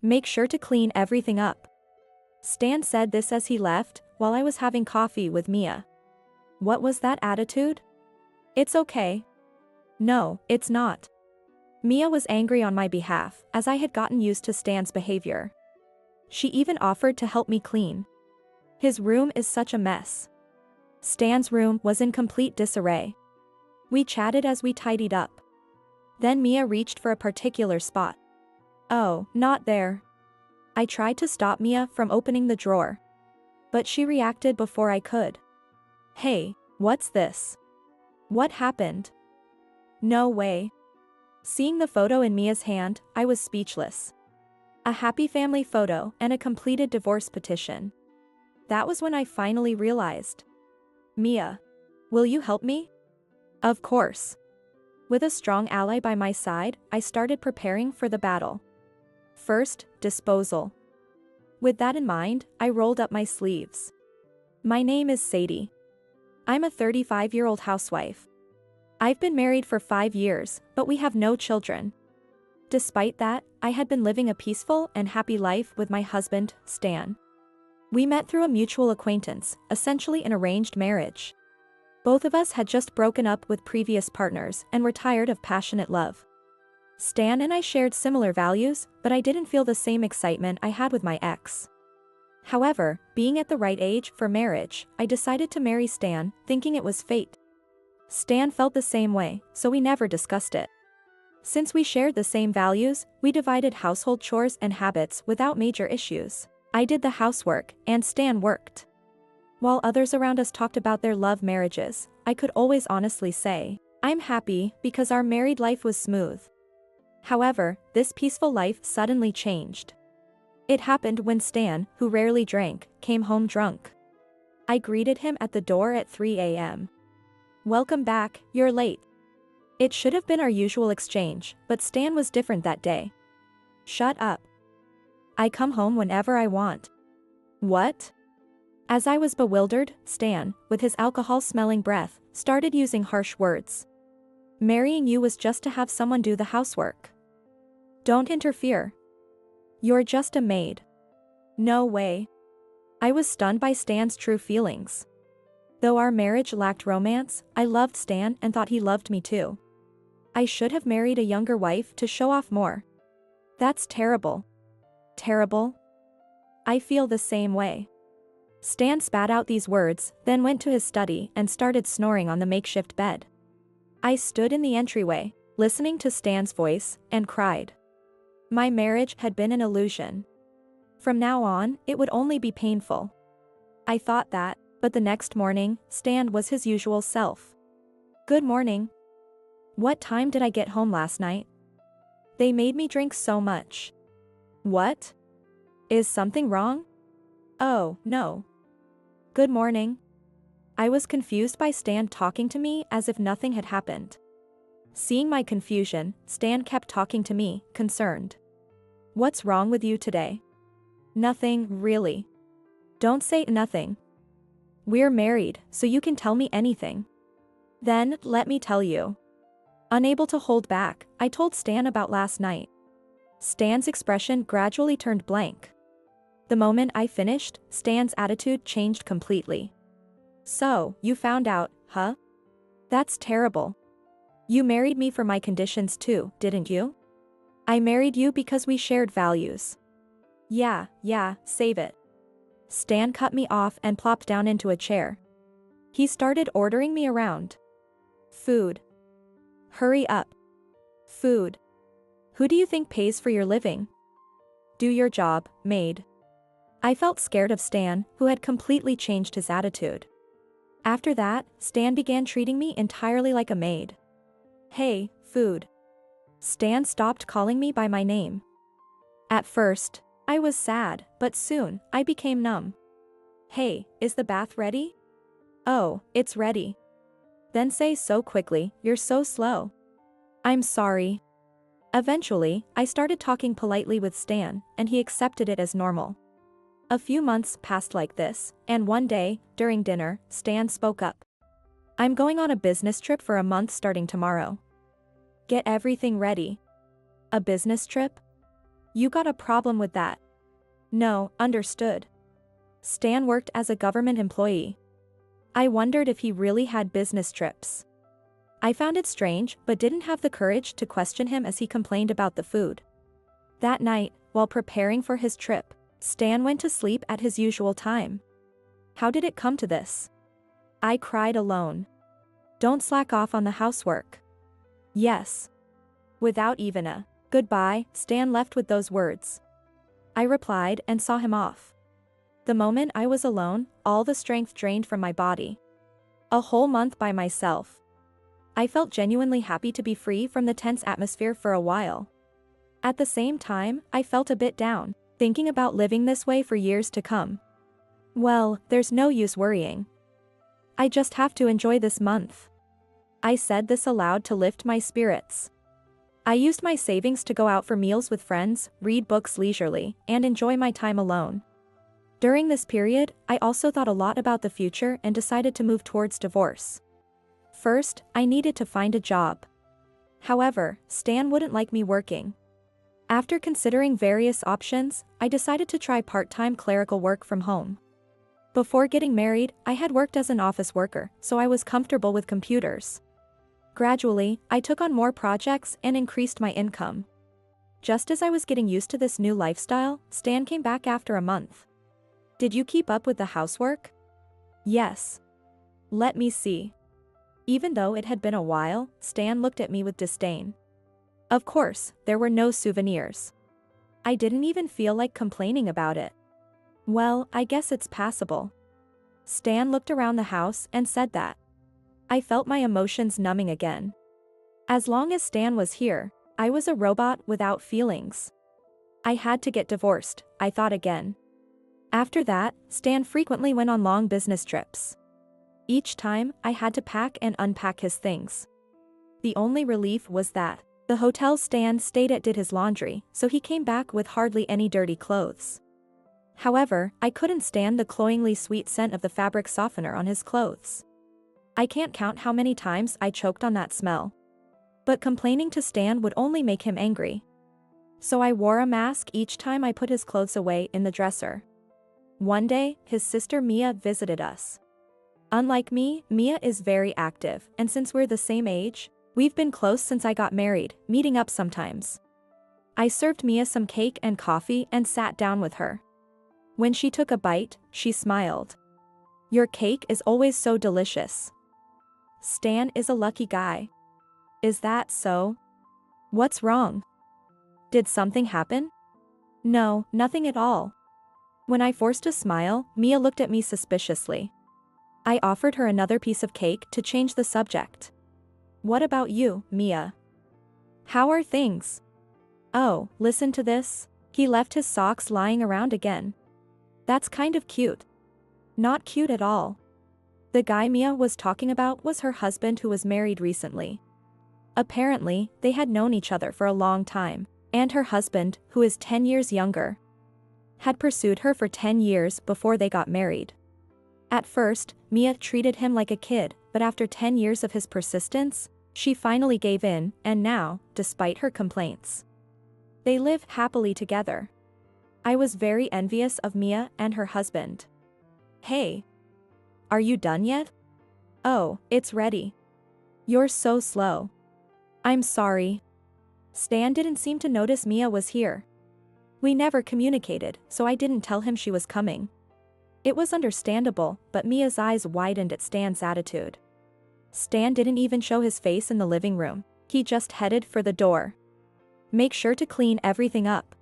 Make sure to clean everything up. Stan said this as he left, while I was having coffee with Mia. What was that attitude? It's okay. No, it's not. Mia was angry on my behalf, as I had gotten used to Stan's behavior. She even offered to help me clean. His room is such a mess. Stan's room was in complete disarray. We chatted as we tidied up. Then Mia reached for a particular spot. Oh, not there. I tried to stop Mia from opening the drawer. But she reacted before I could. Hey, what's this? What happened? No way. Seeing the photo in Mia's hand, I was speechless. A happy family photo and a completed divorce petition. That was when I finally realized. Mia, will you help me? Of course. With a strong ally by my side, I started preparing for the battle. First, disposal. With that in mind, I rolled up my sleeves. My name is Sadie. I'm a 35-year-old housewife. I've been married for 5 years, but we have no children. Despite that, I had been living a peaceful and happy life with my husband, Stan. We met through a mutual acquaintance, essentially an arranged marriage. Both of us had just broken up with previous partners and were tired of passionate love. Stan and I shared similar values, but I didn't feel the same excitement I had with my ex. However, being at the right age for marriage, I decided to marry Stan, thinking it was fate. Stan felt the same way, so we never discussed it. Since we shared the same values, we divided household chores and habits without major issues. I did the housework, and Stan worked. While others around us talked about their love marriages, I could always honestly say, I'm happy because our married life was smooth. However, this peaceful life suddenly changed. It happened when Stan, who rarely drank, came home drunk. I greeted him at the door at 3 a.m. Welcome back, you're late. It should have been our usual exchange, but Stan was different that day. Shut up. I come home whenever I want. What? As I was bewildered, Stan, with his alcohol-smelling breath, started using harsh words. Marrying you was just to have someone do the housework. Don't interfere. You're just a maid. No way. I was stunned by Stan's true feelings. Though our marriage lacked romance, I loved Stan and thought he loved me too. I should have married a younger wife to show off more. That's terrible. Terrible? I feel the same way. Stan spat out these words, then went to his study and started snoring on the makeshift bed. I stood in the entryway, listening to Stan's voice, and cried. My marriage had been an illusion. From now on, it would only be painful. I thought that, but the next morning, Stan was his usual self. Good morning. What time did I get home last night? They made me drink so much. What? Is something wrong? Oh, no. Good morning. I was confused by Stan talking to me as if nothing had happened. Seeing my confusion, Stan kept talking to me, concerned. What's wrong with you today? Nothing, really. Don't say nothing. We're married, so you can tell me anything. Then, let me tell you. Unable to hold back, I told Stan about last night. Stan's expression gradually turned blank. The moment I finished, Stan's attitude changed completely. So, you found out, huh? That's terrible. You married me for my conditions too, didn't you? I married you because we shared values. Yeah, save it. Stan cut me off and plopped down into a chair. He started ordering me around. Food. Hurry up. Food. Who do you think pays for your living? Do your job, maid. I felt scared of Stan, who had completely changed his attitude. After that, Stan began treating me entirely like a maid. Hey, food. Stan stopped calling me by my name. At first, I was sad, but soon, I became numb. Hey, is the bath ready? Oh, it's ready. Then say so quickly, you're so slow. I'm sorry. Eventually, I started talking politely with Stan, and he accepted it as normal. A few months passed like this, and one day, during dinner, Stan spoke up. I'm going on a business trip for a month starting tomorrow. Get everything ready. A business trip? You got a problem with that? No, understood. Stan worked as a government employee. I wondered if he really had business trips. I found it strange but didn't have the courage to question him as he complained about the food. That night, while preparing for his trip, Stan went to sleep at his usual time. How did it come to this? I cried alone. Don't slack off on the housework. Yes. Without even a goodbye, Stan left with those words. I replied and saw him off. The moment I was alone, all the strength drained from my body. A whole month by myself. I felt genuinely happy to be free from the tense atmosphere for a while. At the same time, I felt a bit down, thinking about living this way for years to come. Well, there's no use worrying. I just have to enjoy this month. I said this aloud to lift my spirits. I used my savings to go out for meals with friends, read books leisurely, and enjoy my time alone. During this period, I also thought a lot about the future and decided to move towards divorce. First, I needed to find a job. However, Stan wouldn't like me working. After considering various options, I decided to try part-time clerical work from home. Before getting married, I had worked as an office worker, so I was comfortable with computers. Gradually, I took on more projects and increased my income. Just as I was getting used to this new lifestyle, Stan came back after a month. Did you keep up with the housework? Yes. Let me see. Even though it had been a while, Stan looked at me with disdain. Of course, there were no souvenirs. I didn't even feel like complaining about it. Well, I guess it's passable. Stan looked around the house and said that. I felt my emotions numbing again. As long as Stan was here, I was a robot without feelings. I had to get divorced, I thought again. After that, Stan frequently went on long business trips. Each time, I had to pack and unpack his things. The only relief was that the hotel Stan stayed at did his laundry, so he came back with hardly any dirty clothes. However, I couldn't stand the cloyingly sweet scent of the fabric softener on his clothes. I can't count how many times I choked on that smell. But complaining to Stan would only make him angry. So I wore a mask each time I put his clothes away in the dresser. One day, his sister Mia visited us. Unlike me, Mia is very active, and since we're the same age, we've been close since I got married, meeting up sometimes. I served Mia some cake and coffee and sat down with her. When she took a bite, she smiled. Your cake is always so delicious. Stan is a lucky guy. Is that so? What's wrong? Did something happen? No, nothing at all. When I forced a smile, Mia looked at me suspiciously. I offered her another piece of cake to change the subject. What about you, Mia? How are things? Oh, listen to this. He left his socks lying around again. That's kind of cute. Not cute at all. The guy Mia was talking about was her husband who was married recently. Apparently, they had known each other for a long time, and her husband, who is 10 years younger, had pursued her for 10 years before they got married. At first, Mia treated him like a kid, but after 10 years of his persistence, she finally gave in, and now, despite her complaints, they live happily together. I was very envious of Mia and her husband. Hey. Are you done yet? Oh, it's ready. You're so slow. I'm sorry. Stan didn't seem to notice Mia was here. We never communicated, so I didn't tell him she was coming. It was understandable, but Mia's eyes widened at Stan's attitude. Stan didn't even show his face in the living room. He just headed for the door. Make sure to clean everything up.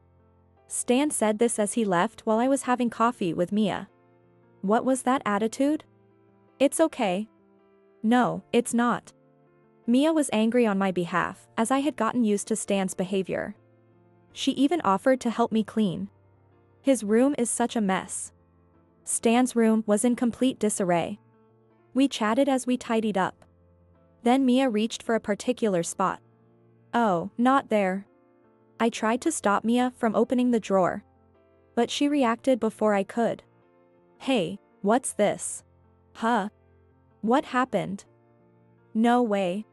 Stan said this as he left while I was having coffee with Mia. What was that attitude? It's okay. No, it's not. Mia was angry on my behalf, as I had gotten used to Stan's behavior. She even offered to help me clean. His room is such a mess. Stan's room was in complete disarray. We chatted as we tidied up. Then Mia reached for a particular spot. Oh, not there. I tried to stop Mia from opening the drawer. But she reacted before I could. Hey, what's this? Huh? What happened? No way.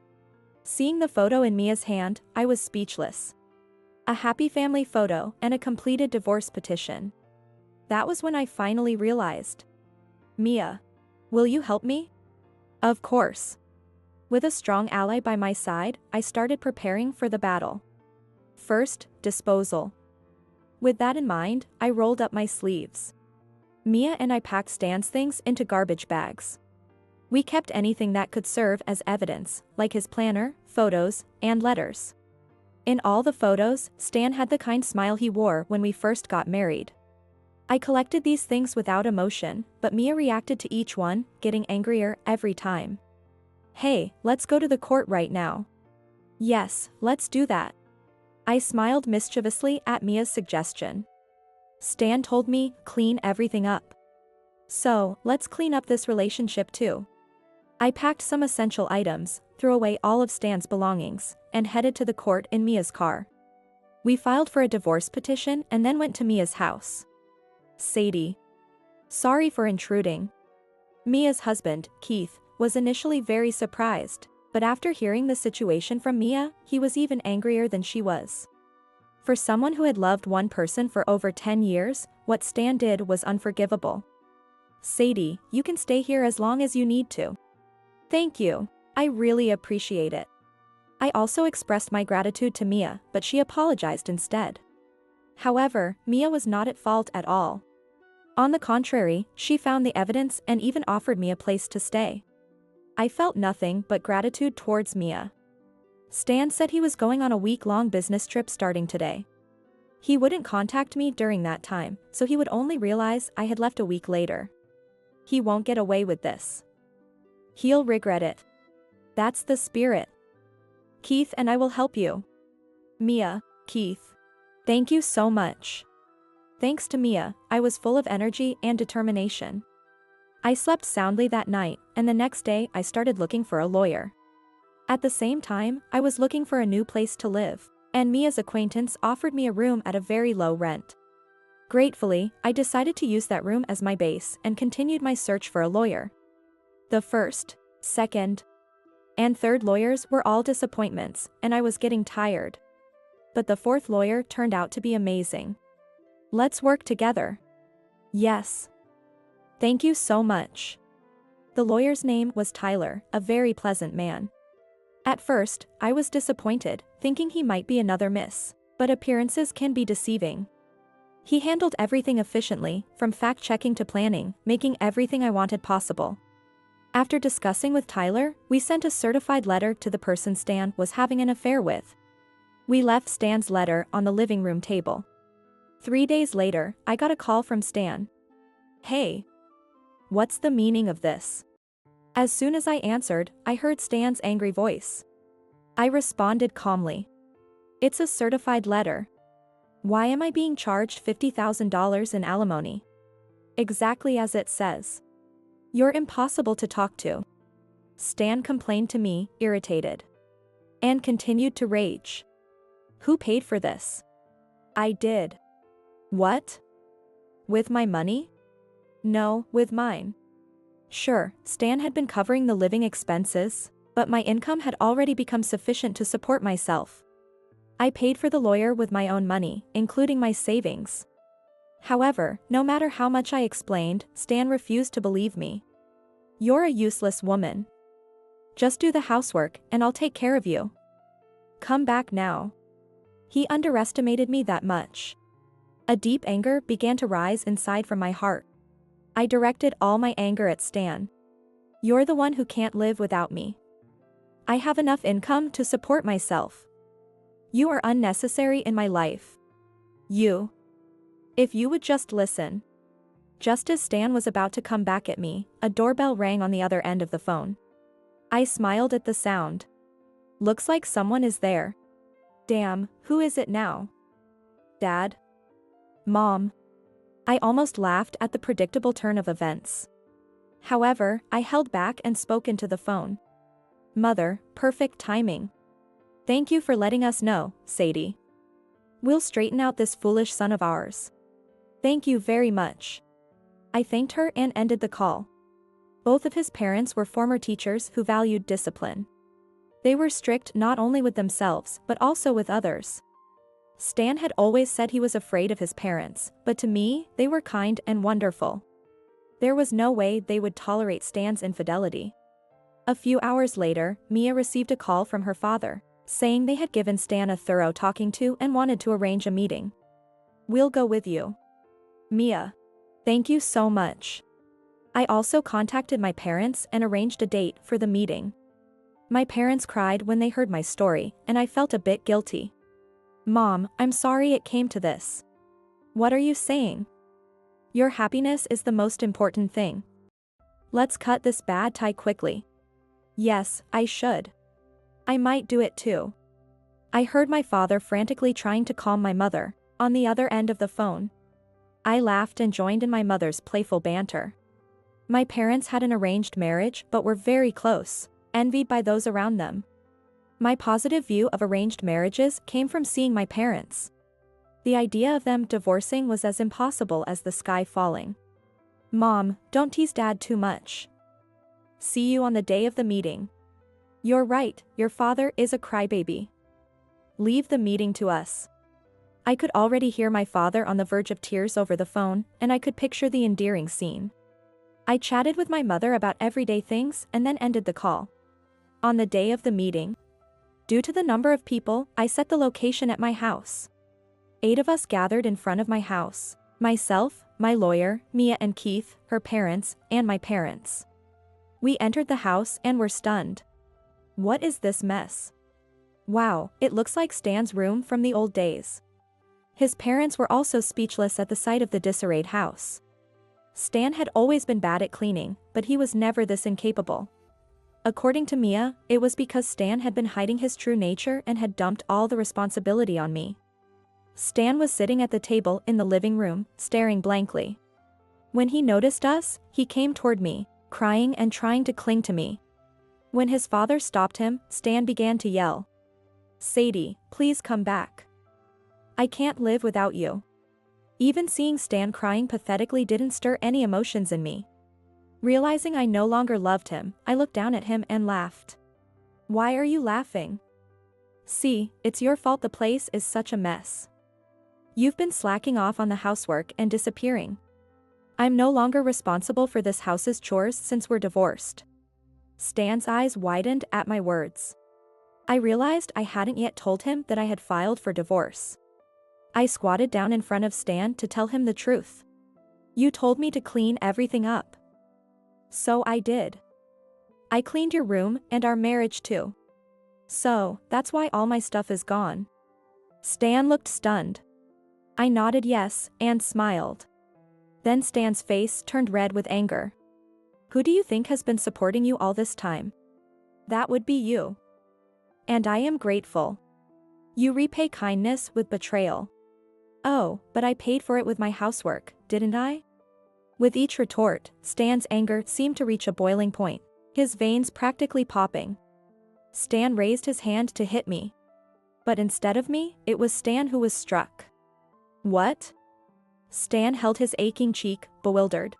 Seeing the photo in Mia's hand, I was speechless. a happy family photo, and a completed divorce petition. That was when I finally realized. Mia, will you help me? Of course. With a strong ally by my side, I started preparing for the battle. First, disposal. With that in mind, I rolled up my sleeves. Mia and I packed Stan's things into garbage bags. We kept anything that could serve as evidence, like his planner, photos, and letters. In all the photos, Stan had the kind smile he wore when we first got married. I collected these things without emotion, but Mia reacted to each one, getting angrier every time. Hey, let's go to the court right now. Yes, let's do that. I smiled mischievously at Mia's suggestion. Stan told me, clean everything up. So, let's clean up this relationship too. I packed some essential items, threw away all of Stan's belongings, and headed to the court in Mia's car. We filed for a divorce petition and then went to Mia's house. Sadie. Sorry for intruding. Mia's husband, Keith, was initially very surprised, but after hearing the situation from Mia, he was even angrier than she was. For someone who had loved one person for over 10 years, what Stan did was unforgivable. Sadie, you can stay here as long as you need to. Thank you. I really appreciate it. I also expressed my gratitude to Mia, but she apologized instead. However, Mia was not at fault at all. On the contrary, she found the evidence and even offered me a place to stay. I felt nothing but gratitude towards Mia. Stan said he was going on a week-long business trip starting today. He wouldn't contact me during that time, so he would only realize I had left a week later. He won't get away with this. He'll regret it. That's the spirit. Keith and I will help you. Mia, Keith. Thank you so much. Thanks to Mia, I was full of energy and determination. I slept soundly that night, and the next day I started looking for a lawyer. At the same time, I was looking for a new place to live, and Mia's acquaintance offered me a room at a very low rent. Gratefully, I decided to use that room as my base and continued my search for a lawyer. The first, second, and third lawyers were all disappointments, and I was getting tired. But the fourth lawyer turned out to be amazing. Let's work together. Yes. Thank you so much. The lawyer's name was Tyler, a very pleasant man. At first, I was disappointed, thinking he might be another miss, but appearances can be deceiving. He handled everything efficiently, from fact-checking to planning, making everything I wanted possible. After discussing with Tyler, we sent a certified letter to the person Stan was having an affair with. We left Stan's letter on the living room table. 3 days later, I got a call from Stan. Hey. What's the meaning of this? As soon as I answered, I heard Stan's angry voice. I responded calmly. It's a certified letter. Why am I being charged $50,000 in alimony? Exactly as it says. You're impossible to talk to. Stan complained to me, irritated. And continued to rage. Who paid for this? I did. What? With my money? No, with mine. Sure, Stan had been covering the living expenses, but my income had already become sufficient to support myself. I paid for the lawyer with my own money, including my savings. However, no matter how much I explained, Stan refused to believe me. You're a useless woman. Just do the housework, and I'll take care of you. Come back now. He underestimated me that much. A deep anger began to rise inside from my heart. I directed all my anger at Stan. You're the one who can't live without me. I have enough income to support myself. You are unnecessary in my life. You. If you would just listen. Just as Stan was about to come back at me, a doorbell rang on the other end of the phone. I smiled at the sound. Looks like someone is there. Damn, who is it now? Dad? Mom? I almost laughed at the predictable turn of events. However, I held back and spoke into the phone. Mother, perfect timing. Thank you for letting us know, Sadie. We'll straighten out this foolish son of ours. Thank you very much. I thanked her and ended the call. Both of his parents were former teachers who valued discipline. They were strict not only with themselves but also with others. Stan had always said he was afraid of his parents, but to me, they were kind and wonderful. There was no way they would tolerate Stan's infidelity. A few hours later, Mia received a call from her father, saying they had given Stan a thorough talking to and wanted to arrange a meeting. "We'll go with you." Mia. "Thank you so much." I also contacted my parents and arranged a date for the meeting. My parents cried when they heard my story, and I felt a bit guilty. "Mom, I'm sorry it came to this." "What are you saying? Your happiness is the most important thing. Let's cut this bad tie quickly." "Yes, I should. I might do it too." I heard my father frantically trying to calm my mother, on the other end of the phone. I laughed and joined in my mother's playful banter. My parents had an arranged marriage but were very close, envied by those around them. My positive view of arranged marriages came from seeing my parents. The idea of them divorcing was as impossible as the sky falling. "Mom, don't tease Dad too much. See you on the day of the meeting." "You're right, your father is a crybaby. Leave the meeting to us." I could already hear my father on the verge of tears over the phone, and I could picture the endearing scene. I chatted with my mother about everyday things and then ended the call. On the day of the meeting, due to the number of people, I set the location at my house. 8 of us gathered in front of my house: myself, my lawyer, Mia and Keith, her parents, and my parents. We entered the house and were stunned. What is this mess? Wow, it looks like Stan's room from the old days. His parents were also speechless at the sight of the disarrayed house. Stan had always been bad at cleaning, but he was never this incapable. According to Mia, it was because Stan had been hiding his true nature and had dumped all the responsibility on me. Stan was sitting at the table in the living room, staring blankly. When he noticed us, he came toward me, crying and trying to cling to me. When his father stopped him, Stan began to yell, "Sadie, please come back. I can't live without you." Even seeing Stan crying pathetically didn't stir any emotions in me. Realizing I no longer loved him, I looked down at him and laughed. "Why are you laughing? See, it's your fault the place is such a mess. You've been slacking off on the housework and disappearing. I'm no longer responsible for this house's chores since we're divorced." Stan's eyes widened at my words. I realized I hadn't yet told him that I had filed for divorce. I squatted down in front of Stan to tell him the truth. "You told me to clean everything up." "So I did. I cleaned your room and our marriage too. So, that's why all my stuff is gone." Stan looked stunned. I nodded yes, and smiled. Then Stan's face turned red with anger. "Who do you think has been supporting you all this time?" "That would be you. And I am grateful. You repay kindness with betrayal." "Oh, but I paid for it with my housework, didn't I?" With each retort, Stan's anger seemed to reach a boiling point, his veins practically popping. Stan raised his hand to hit me. But instead of me, it was Stan who was struck. "What?" Stan held his aching cheek, bewildered.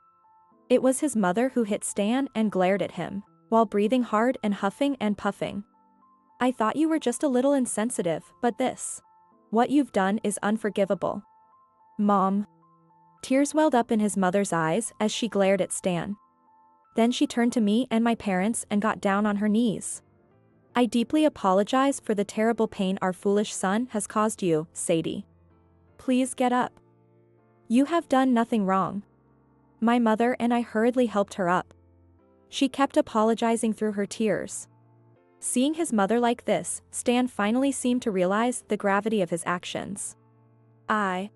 It was his mother who hit Stan and glared at him, while breathing hard and huffing and puffing. "I thought you were just a little insensitive, but what you've done is unforgivable." "Mom." Tears welled up in his mother's eyes as she glared at Stan. Then she turned to me and my parents and got down on her knees. "I deeply apologize for the terrible pain our foolish son has caused you, Sadie. Please get up. You have done nothing wrong." My mother and I hurriedly helped her up. She kept apologizing through her tears. Seeing his mother like this, Stan finally seemed to realize the gravity of his actions. I.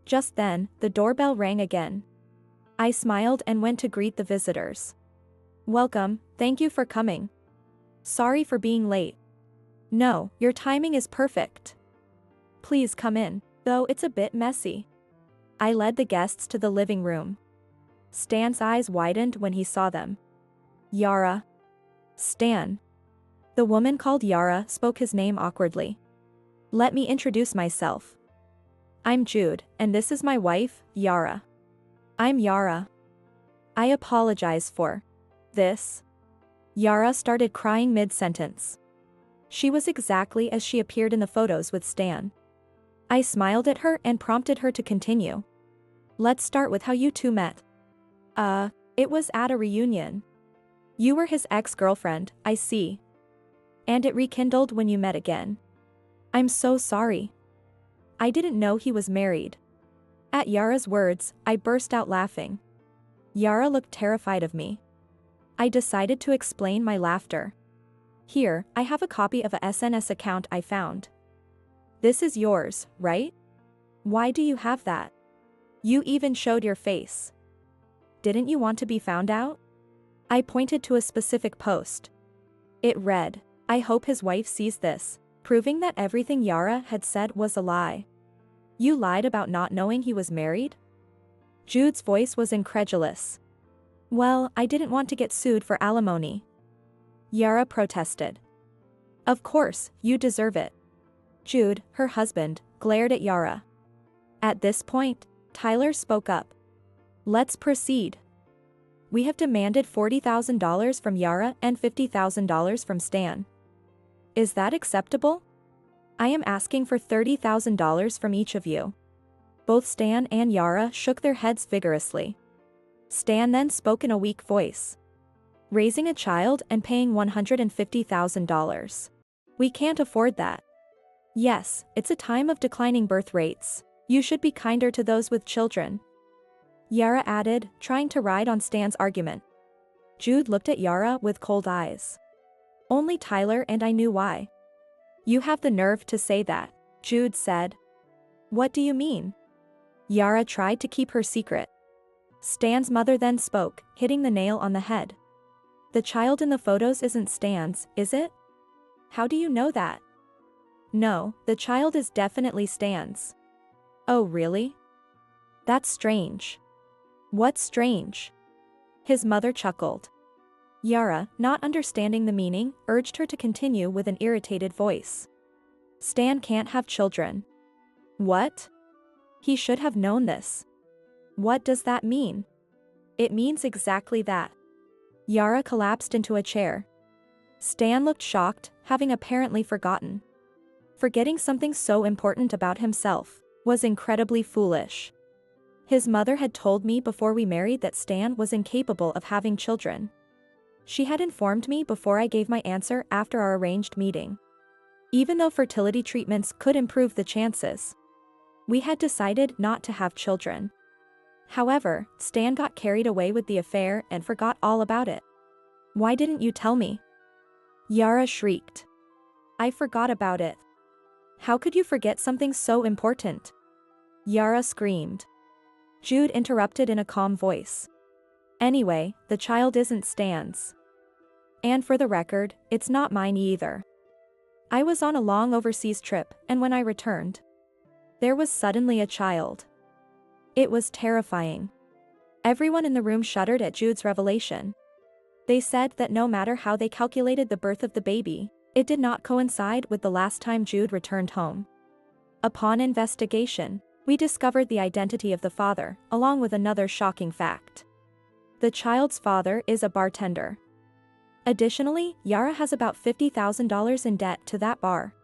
Just then, the doorbell rang again. I smiled and went to greet the visitors. "Welcome, thank you for coming. Sorry for being late." "No, your timing is perfect. Please come in, though it's a bit messy." I led the guests to the living room. Stan's eyes widened when he saw them. "Yara." "Stan." The woman called Yara spoke his name awkwardly. "Let me introduce myself. I'm Jude, and this is my wife, Yara." "I'm Yara. I apologize for this." Yara started crying mid-sentence. She was exactly as she appeared in the photos with Stan. I smiled at her and prompted her to continue. Let's start with how you two met. It was at a reunion. You were his ex-girlfriend, I see. And it rekindled when you met again. I'm so sorry. I didn't know he was married. At Yara's words, I burst out laughing. Yara looked terrified of me. I decided to explain my laughter. Here, I have a copy of a SNS account I found. This is yours, right? Why do you have that? You even showed your face. Didn't you want to be found out? I pointed to a specific post. It read, I hope his wife sees this, proving that everything Yara had said was a lie. You lied about not knowing he was married? Jude's voice was incredulous. Well, I didn't want to get sued for alimony. Yara protested. Of course, you deserve it. Jude, her husband, glared at Yara. At this point, Tyler spoke up. Let's proceed. We have demanded $40,000 from Yara and $50,000 from Stan. Is that acceptable? I am asking for $30,000 from each of you. Both Stan and Yara shook their heads vigorously. Stan then spoke in a weak voice. Raising a child and paying $150,000. We can't afford that. Yes, it's a time of declining birth rates. You should be kinder to those with children. Yara added, trying to ride on Stan's argument. Jude looked at Yara with cold eyes. Only Tyler and I knew why. You have the nerve to say that, Jude said. What do you mean? Yara tried to keep her secret. Stan's mother then spoke, hitting the nail on the head. The child in the photos isn't Stan's, is it? How do you know that? No, the child is definitely Stan's. Oh really? That's strange. What's strange? His mother chuckled. Yara, not understanding the meaning, urged her to continue with an irritated voice. Stan can't have children. What? He should have known this. What does that mean? It means exactly that. Yara collapsed into a chair. Stan looked shocked, having apparently forgotten. Forgetting something so important about himself was incredibly foolish. His mother had told me before we married that Stan was incapable of having children. She had informed me before I gave my answer after our arranged meeting. Even though fertility treatments could improve the chances, we had decided not to have children. However, Stan got carried away with the affair and forgot all about it. Why didn't you tell me? Yara shrieked. I forgot about it. How could you forget something so important? Yara screamed. Jude interrupted in a calm voice. Anyway, the child isn't Stan's. And for the record, it's not mine either. I was on a long overseas trip, and when I returned, there was suddenly a child. It was terrifying. Everyone in the room shuddered at Jude's revelation. They said that no matter how they calculated the birth of the baby, it did not coincide with the last time Jude returned home. Upon investigation, we discovered the identity of the father, along with another shocking fact. The child's father is a bartender. Additionally, Yara has about $50,000 in debt to that bar.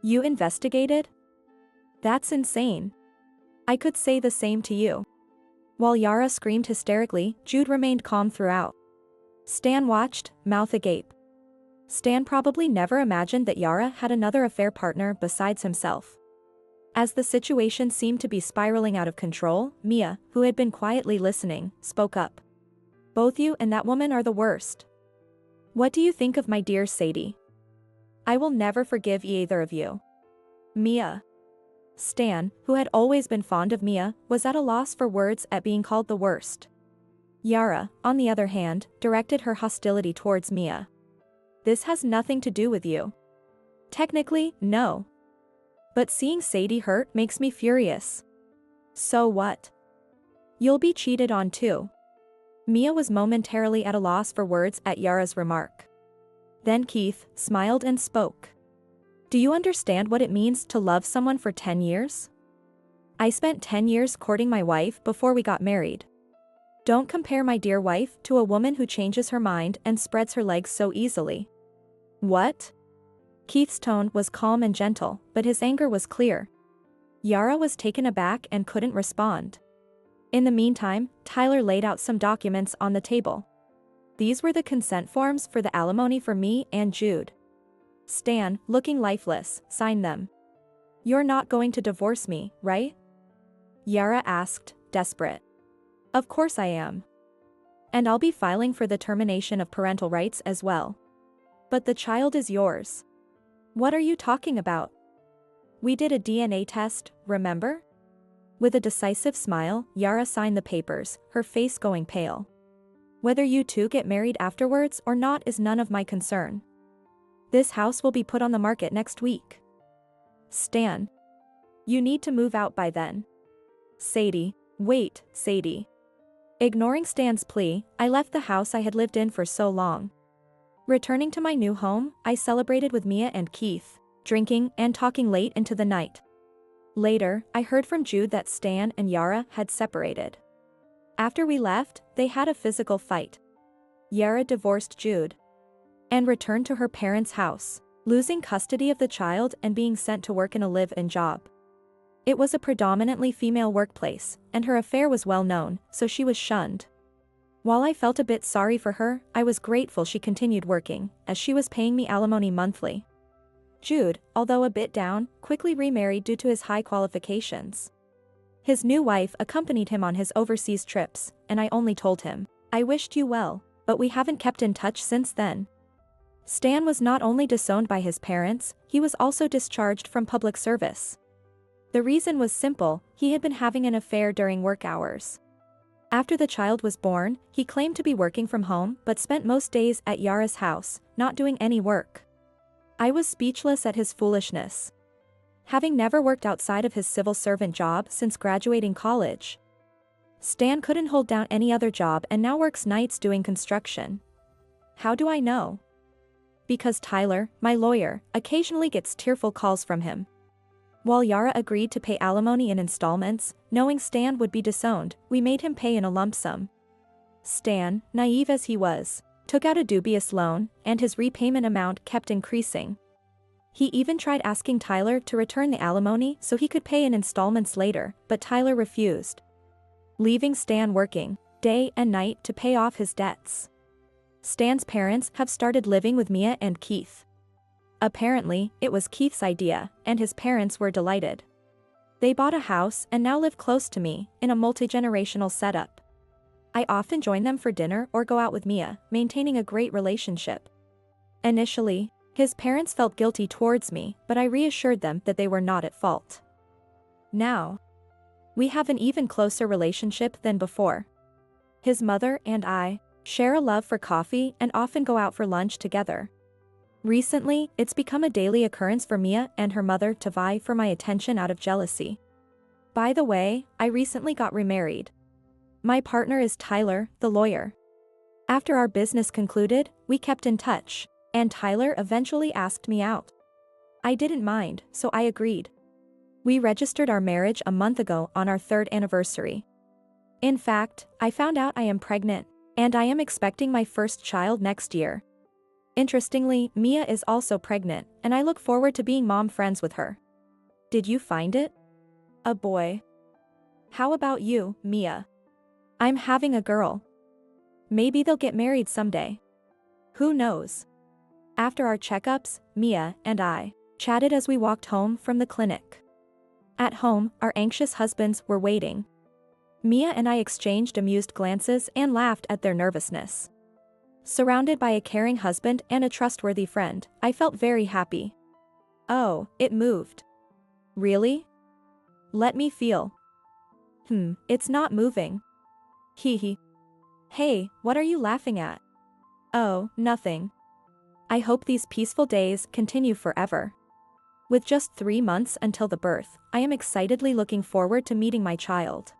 You investigated? That's insane. I could say the same to you. While Yara screamed hysterically, Jude remained calm throughout. Stan watched, mouth agape. Stan probably never imagined that Yara had another affair partner besides himself. As the situation seemed to be spiraling out of control, Mia, who had been quietly listening, spoke up. Both you and that woman are the worst. What do you think of my dear Sadie? I will never forgive either of you. Mia. Stan, who had always been fond of Mia, was at a loss for words at being called the worst. Yara, on the other hand, directed her hostility towards Mia. This has nothing to do with you. Technically, no. But seeing Sadie hurt makes me furious. So what? You'll be cheated on too. Mia was momentarily at a loss for words at Yara's remark. Then Keith smiled and spoke. Do you understand what it means to love someone for 10 years? I spent 10 years courting my wife before we got married. Don't compare my dear wife to a woman who changes her mind and spreads her legs so easily. What? Keith's tone was calm and gentle, but his anger was clear. Yara was taken aback and couldn't respond. In the meantime, Tyler laid out some documents on the table. These were the consent forms for the alimony for me and Jude. Stan, looking lifeless, signed them. "You're not going to divorce me, right?" Yara asked, desperate. "Of course I am. And I'll be filing for the termination of parental rights as well. But the child is yours." "What are you talking about? We did a DNA test, remember?" With a decisive smile, Yara signed the papers, her face going pale. "Whether you two get married afterwards or not is none of my concern. This house will be put on the market next week. Stan, you need to move out by then." "Sadie, wait, Sadie." Ignoring Stan's plea, I left the house I had lived in for so long. Returning to my new home, I celebrated with Mia and Keith, drinking and talking late into the night. Later, I heard from Jude that Stan and Yara had separated. After we left, they had a physical fight. Yara divorced Jude and returned to her parents' house, losing custody of the child and being sent to work in a live-in job. It was a predominantly female workplace, and her affair was well known, so she was shunned. While I felt a bit sorry for her, I was grateful she continued working, as she was paying me alimony monthly. Jude, although a bit down, quickly remarried due to his high qualifications. His new wife accompanied him on his overseas trips, and I only told him, "I wished you well," but we haven't kept in touch since then. Stan was not only disowned by his parents, he was also discharged from public service. The reason was simple: he had been having an affair during work hours. After the child was born, he claimed to be working from home but spent most days at Yara's house, not doing any work. I was speechless at his foolishness. Having never worked outside of his civil servant job since graduating college, Stan couldn't hold down any other job and now works nights doing construction. How do I know? Because Tyler, my lawyer, occasionally gets tearful calls from him. While Yara agreed to pay alimony in installments, knowing Stan would be disowned, we made him pay in a lump sum. Stan, naive as he was, took out a dubious loan, and his repayment amount kept increasing. He even tried asking Tyler to return the alimony so he could pay in installments later, but Tyler refused, leaving Stan working day and night to pay off his debts. Stan's parents have started living with Mia and Keith. Apparently, it was Keith's idea, and his parents were delighted. They bought a house and now live close to me, in a multi-generational setup. I often join them for dinner or go out with Mia, maintaining a great relationship. Initially, his parents felt guilty towards me, but I reassured them that they were not at fault. Now, we have an even closer relationship than before. His mother and I share a love for coffee and often go out for lunch together. Recently, it's become a daily occurrence for Mia and her mother to vie for my attention out of jealousy. By the way, I recently got remarried. My partner is Tyler, the lawyer. After our business concluded, we kept in touch, and Tyler eventually asked me out. I didn't mind, so I agreed. We registered our marriage a month ago on our 3rd anniversary. In fact, I found out I am pregnant, and I am expecting my first child next year. Interestingly, Mia is also pregnant, and I look forward to being mom friends with her. Did you find it? A boy. How about you, Mia? I'm having a girl. Maybe they'll get married someday. Who knows? After our checkups, Mia and I chatted as we walked home from the clinic. At home, our anxious husbands were waiting. Mia and I exchanged amused glances and laughed at their nervousness. Surrounded by a caring husband and a trustworthy friend, I felt very happy. Oh, it moved. Really? Let me feel. It's not moving. Hee. Hey, what are you laughing at? Oh, nothing. I hope these peaceful days continue forever. With just 3 months until the birth, I am excitedly looking forward to meeting my child.